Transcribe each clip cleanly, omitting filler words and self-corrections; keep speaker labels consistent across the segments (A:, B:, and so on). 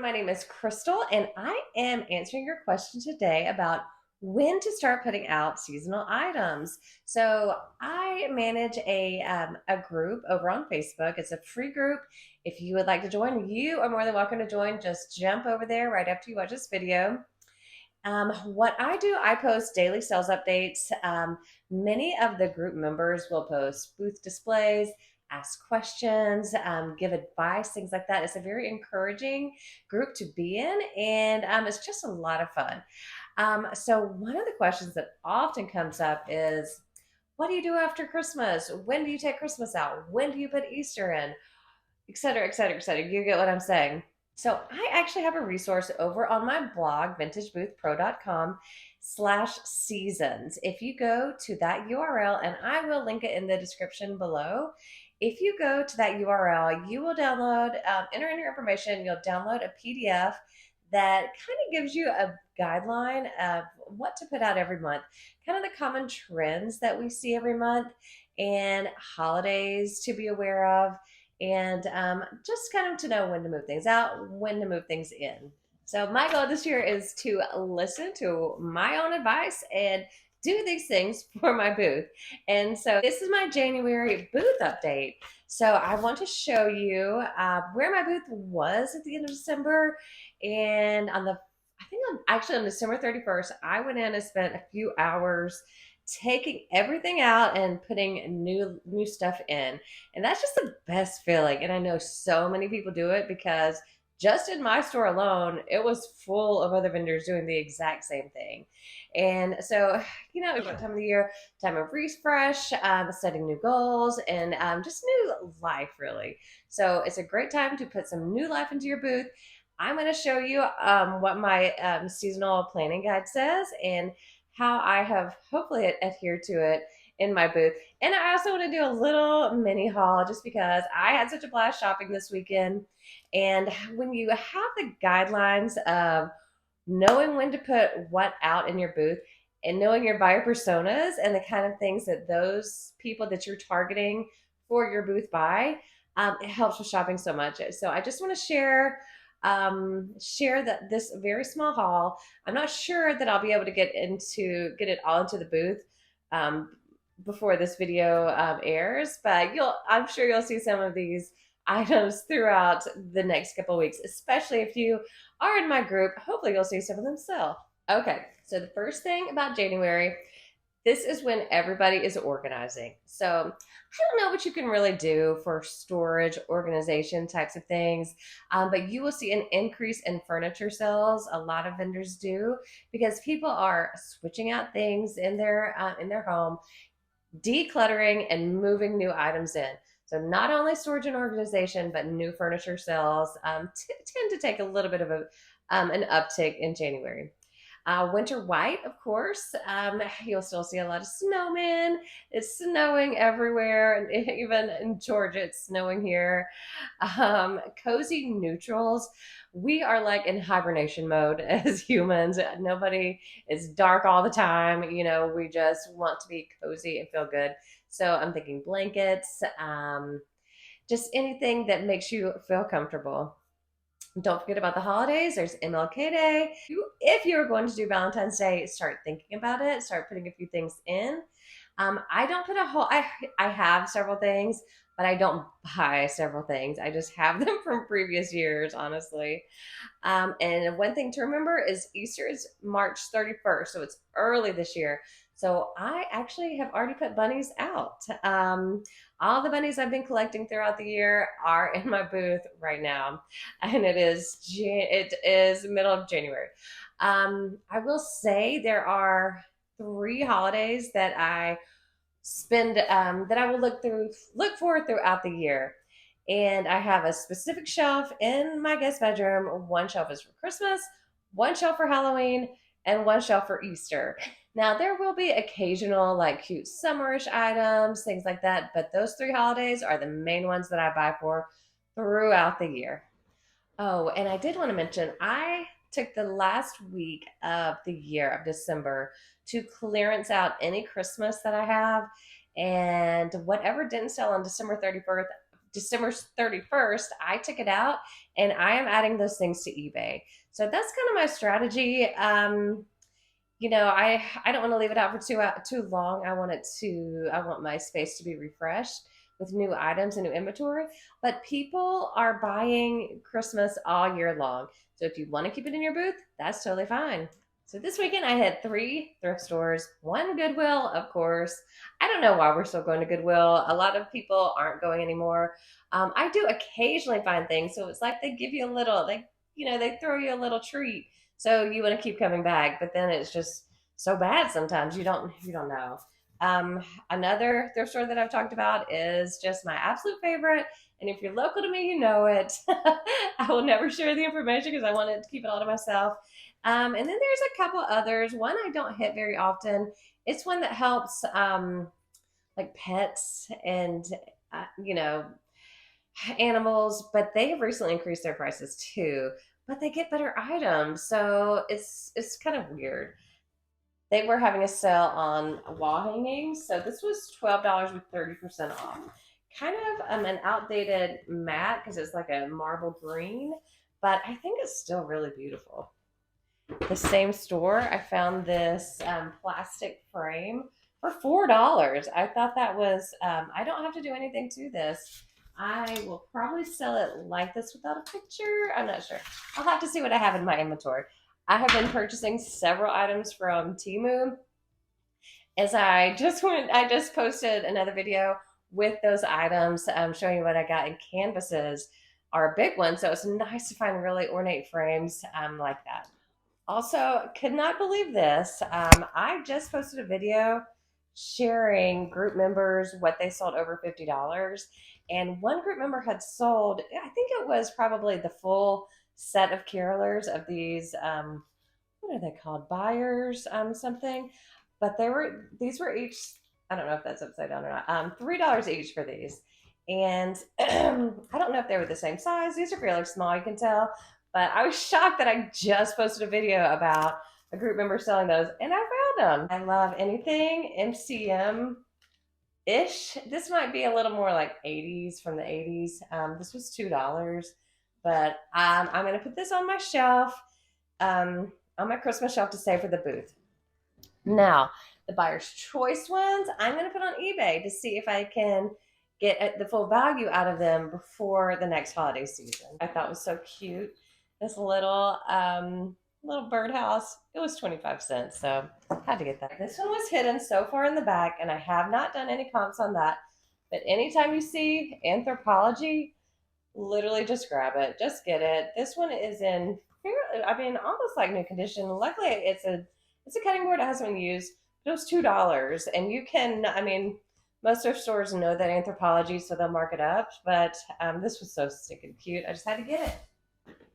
A: everyone. My name is Crystal, and I am answering your question today about when to start putting out seasonal items. So, I manage a group over on Facebook. It's a free group. If you would like to join, you are more than welcome to join. Just jump over there right after you watch this video. What I do, I post daily sales updates. Many of the group members will post booth displays, ask questions, give advice, things like that. It's a very encouraging group to be in, and it's just a lot of fun. So, one of the questions that often comes up is, what do you do after Christmas? When do you take Christmas out? When do you put Easter in? Et cetera, et cetera, et cetera. You get what I'm saying. So I actually have a resource over on my blog, vintageboothpro.com/seasons. If you go to that URL, and I will link it in the description below, if you go to that URL, you will download, enter in your information, you'll download a PDF that kind of gives you a guideline of what to put out every month, kind of the common trends that we see every month, and holidays to be aware of, and just kind of to know when to move things out, when to move things in. So, my goal this year is to listen to my own advice and do these things for my booth. And so, this is my January booth update. So, I want to show you where my booth was at the end of December. And I think actually on December 31st, I went in and spent a few hours taking everything out and putting new stuff in, and that's just the best feeling. And I know so many people do it because just in my store alone, it was full of other vendors doing the exact same thing. And so, it's that time of the year, time of refresh, setting new goals, and just new life, really. So it's a great time to put some new life into your booth. I'm going to show you what my seasonal planning guide says, and how I have hopefully adhered to it in my booth. And I also want to do a little mini haul just because I had such a blast shopping this weekend. And when you have the guidelines of knowing when to put what out in your booth, and knowing your buyer personas and the kind of things that those people that you're targeting for your booth buy, it helps with shopping so much. So I just want to share that this very small haul. I'm not sure that I'll be able to get it all into the booth um, before this video airs, but I'm sure you'll see some of these items throughout the next couple of weeks, especially if you are in my group. Hopefully you'll see some of them sell. Okay, so the first thing about January, this is when everybody is organizing. So I don't know what you can really do for storage, organization types of things, but you will see an increase in furniture sales. A lot of vendors do, because people are switching out things in their home, decluttering, and moving new items in. So not only storage and organization, but new furniture sales tend to take a little bit of an uptick in January. Winter white, of course. You'll still see a lot of snowmen. It's snowing everywhere, and even in Georgia, it's snowing here. Cozy neutrals. We are like in hibernation mode as humans. Nobody is dark all the time. We just want to be cozy and feel good. So I'm thinking blankets, just anything that makes you feel comfortable. Don't forget about the holidays. There's MLK Day. If you're going to do Valentine's Day, start thinking about it. Start putting a few things in. I don't put a whole. I have several things, but I don't buy several things. I just have them from previous years, honestly. And one thing to remember is Easter is March 31st, so it's early this year. So I actually have already put bunnies out. All the bunnies I've been collecting throughout the year are in my booth right now, and it is middle of January. I will say there are 3 holidays that I spend that I will look for throughout the year. And I have a specific shelf in my guest bedroom. One shelf is for Christmas, one shelf for Halloween, and one shelf for Easter. Now, there will be occasional, like, cute summerish items, things like that, but those 3 holidays are the main ones that I buy for throughout the year. Oh, and I did want to mention, I took the last week of the year of December to clearance out any Christmas that I have, and whatever didn't sell on December 31st, December 31st, I took it out and I am adding those things to eBay. So that's kind of my strategy. I don't want to leave it out for too long. I want my space to be refreshed with new items and new inventory. But people are buying Christmas all year long. So if you want to keep it in your booth, that's totally fine. So this weekend I had 3 thrift stores, 1 Goodwill, of course. I don't know why we're still going to Goodwill. A lot of people aren't going anymore. I do occasionally find things, so it's like they give you a little, they throw you a little treat, so you want to keep coming back. But then it's just so bad sometimes you don't know. Another thrift store that I've talked about is just my absolute favorite. And if you're local to me, you know it. I will never share the information because I wanted to keep it all to myself. And then there's a couple others. One I don't hit very often. It's one that helps like pets and uh, you know animals, but they have recently increased their prices too. But they get better items, so it's kind of weird. They were having a sale on wall hangings, so this was $12 with 30% off. Kind of an outdated mat because it's like a marble green, but I think it's still really beautiful. The same store, I found this plastic frame for $4. I thought that was, I don't have to do anything to this. I will probably sell it like this without a picture. I'm not sure. I'll have to see what I have in my inventory. I have been purchasing several items from Temu. I just posted another video with those items, showing you what I got in canvases are a big one. So it's nice to find really ornate frames like that. Also, could not believe this. I just posted a video sharing group members what they sold over $50. And one group member had sold, I think it was probably the full set of carolers of these, what are they called? Buyers, something. But these were each, I don't know if that's upside down or not, $3 each for these. And I don't know if they were the same size. These are really small, you can tell. But I was shocked that I just posted a video about a group member selling those, and I found them. I love anything MCM ish. This might be a little more like 80s, from the 80s. This was $2, but I'm going to put this on my shelf, on my Christmas shelf to save for the booth. Now, the buyer's choice ones, I'm going to put on eBay to see if I can get the full value out of them before the next holiday season. I thought was so cute. This little birdhouse. It was 25 cents, so I had to get that. This one was hidden so far in the back, and I have not done any comps on that. But anytime you see Anthropologie, literally just grab it, just get it. This one is in fairly, almost like new condition. Luckily, it's a cutting board. It hasn't been used. It was $2, and you can. Most of stores know that Anthropologie, so they'll mark it up. But this was so stinking cute. I just had to get it.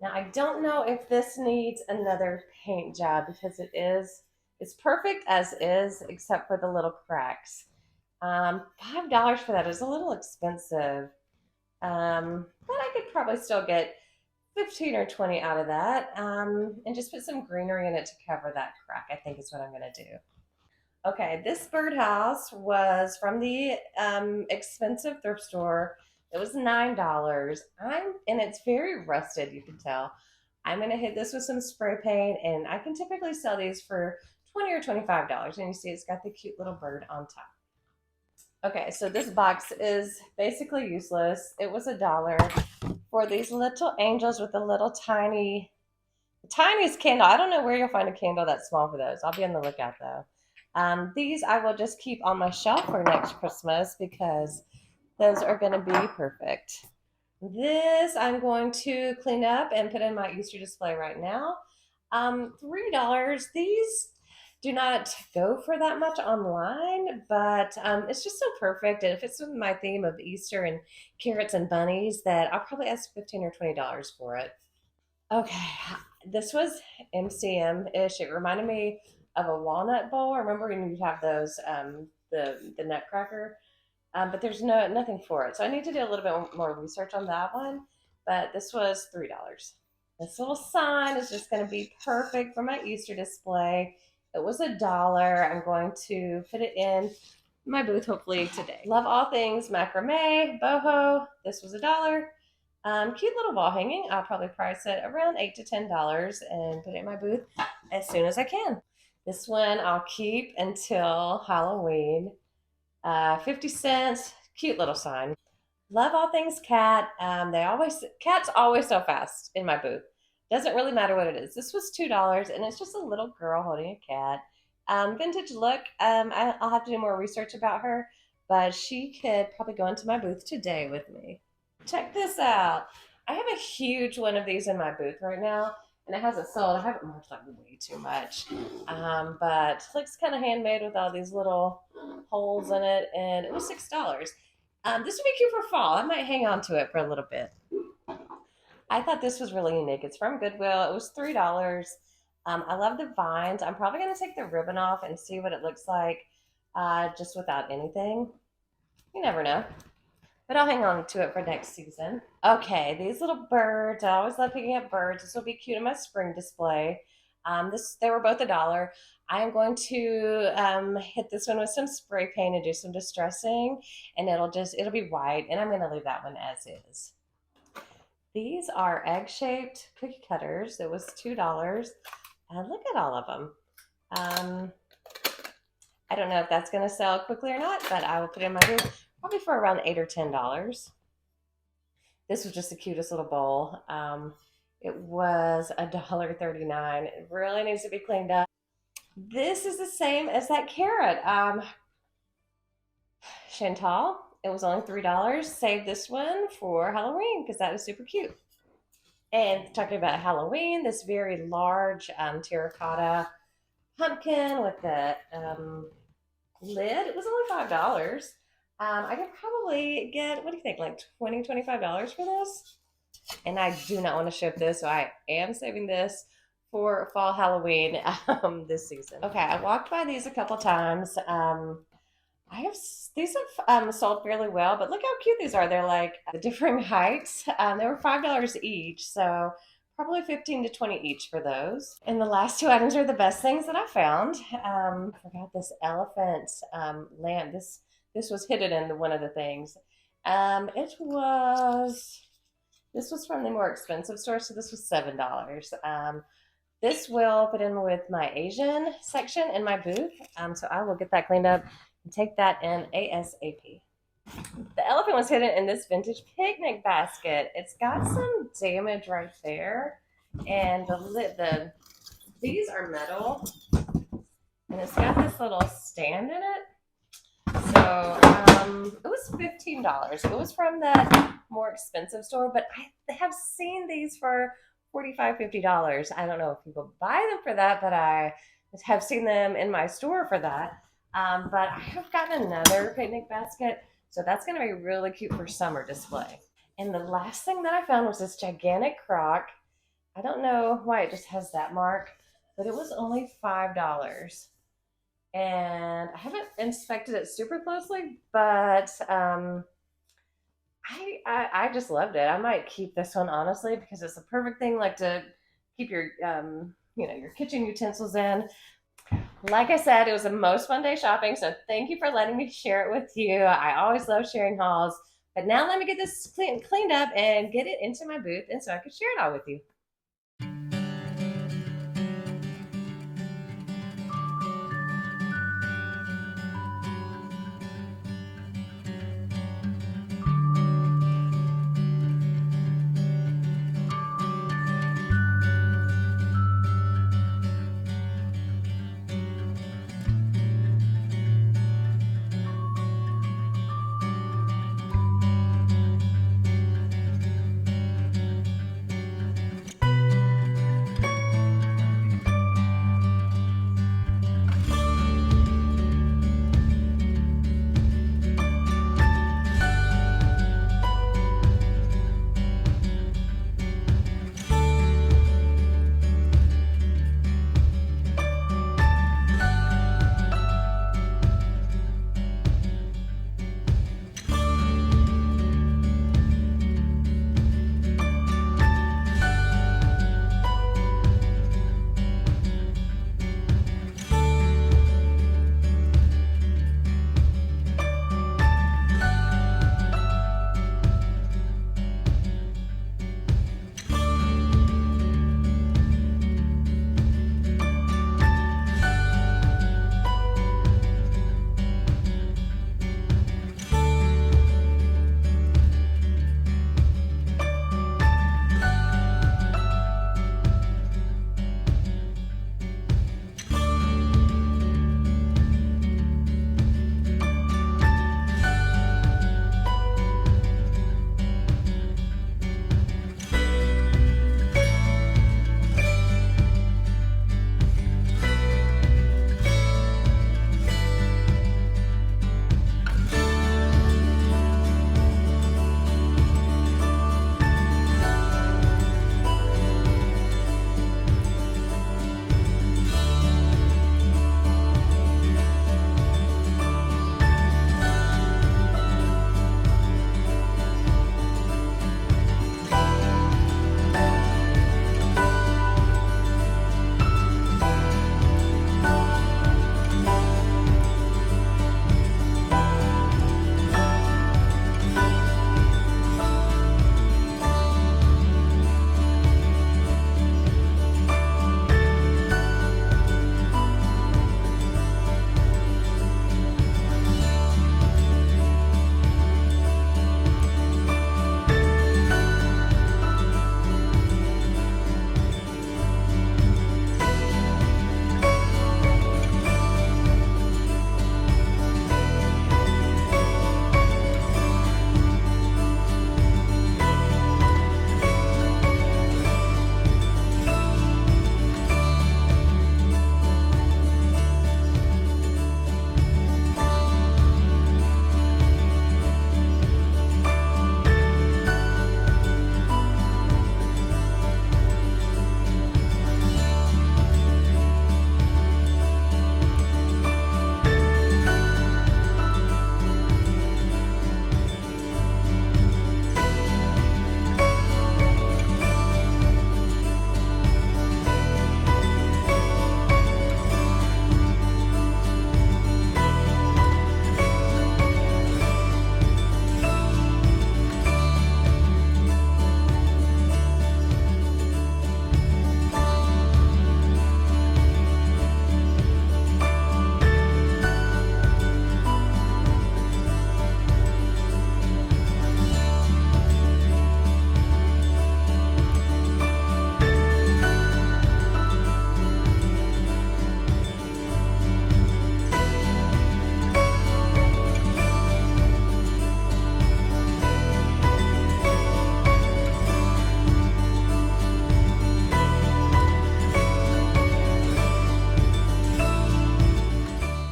A: Now, I don't know if this needs another paint job because it's perfect as is, except for the little cracks. $5 for that is a little expensive. But I could probably still get 15 or 20 out of that, and just put some greenery in it to cover that crack, I think is what I'm going to do. Okay, this birdhouse was from the expensive thrift store. It was $9. And it's very rusted, you can tell. I'm gonna hit this with some spray paint, and I can typically sell these for $20 or $25. And you see it's got the cute little bird on top. Okay, so this box is basically useless. It was $1 for these little angels with the little tiniest candle. I don't know where you'll find a candle that small for those. I'll be on the lookout though. These I will just keep on my shelf for next Christmas because those are going to be perfect. This I'm going to clean up and put in my Easter display right now. $3. These do not go for that much online, but it's just so perfect. And if it's with my theme of Easter and carrots and bunnies, that I'll probably ask $15 or $20 for it. Okay, this was MCM-ish. It reminded me of a walnut bowl. Remember when you have those, the nutcracker? But there's nothing for it. So I need to do a little bit more research on that one. But this was $3. This little sign is just going to be perfect for my Easter display. It was $1. I'm going to put it in my booth hopefully today. Love all things macrame, boho. This was $1. Cute little wall hanging. I'll probably price it around $8 to $10 and put it in my booth as soon as I can. This one I'll keep until Halloween. 50 cents. Cute little sign. Love all things cat. Cats always sell fast in my booth. Doesn't really matter what it is. This was $2, and it's just a little girl holding a cat. Vintage look. I'll have to do more research about her, but she could probably go into my booth today with me. Check this out. I have a huge one of these in my booth right now, and it hasn't sold. I haven't marked like way too much, but it looks kind of handmade with all these little holes in it, and it was $6. This would be cute for fall. I might hang on to it for a little bit. I thought this was really unique. It's from Goodwill. It was $3. I love the vines. I'm probably going to take the ribbon off and see what it looks like just without anything. You never know. But I'll hang on to it for next season. Okay, these little birds. I always love picking up birds. This will be cute in my spring display. They were both $1. I am going to hit this one with some spray paint and do some distressing, and it'll be white, and I'm going to leave that one as is. These are egg-shaped cookie cutters. It was $2. Look at all of them. I don't know if that's going to sell quickly or not, but I will put it in my booth probably for around $8 or $10. This was just the cutest little bowl. It was $1.39. It really needs to be cleaned up. This is the same as that carrot. Chantal, it was only $3. Saved this one for Halloween because that was super cute. And talking about Halloween, this very large terracotta pumpkin with the lid, it was only $5. I could probably get, what do you think, like $20, $25 for this? And I do not want to ship this, so I am saving this for fall Halloween this season. Okay, I walked by these a couple times. These have sold fairly well, but look how cute these are. They're like the differing heights. They were $5 each, so probably 15 to 20 each for those. And the last two items are the best things that I found. I forgot this elephant lamp. This was hidden in one of the things. This was from the more expensive store, so this was $7. This will fit in with my Asian section in my booth, so I will get that cleaned up and take that in ASAP. The elephant was hidden in this vintage picnic basket. It's got some damage right there, and these are metal, and it's got this little stand in it. So it was $15. It was from the more expensive store, but I have seen these for $45, $50. I don't know if people buy them for that, but I have seen them in my store for that. But I have gotten another picnic basket, so that's going to be really cute for summer display. And the last thing that I found was this gigantic crock. I don't know why it just has that mark, but it was only $5. And I haven't inspected it super closely, but I just loved it. I might keep this one, honestly, because it's the perfect thing like to keep your your kitchen utensils in. Like I said, it was the most fun day shopping, so thank you for letting me share it with you. I always love sharing hauls, but now let me get this cleaned up and get it into my booth, and so I can share it all with you.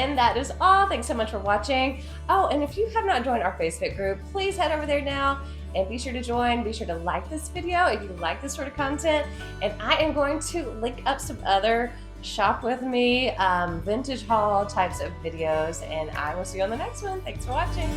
A: And that is all. Thanks so much for watching. Oh, and if you have not joined our Facebook group, please head over there now and be sure to join. Be sure to like this video if you like this sort of content. And I am going to link up some other shop with me vintage haul types of videos, and I will see you on the next one. Thanks for watching.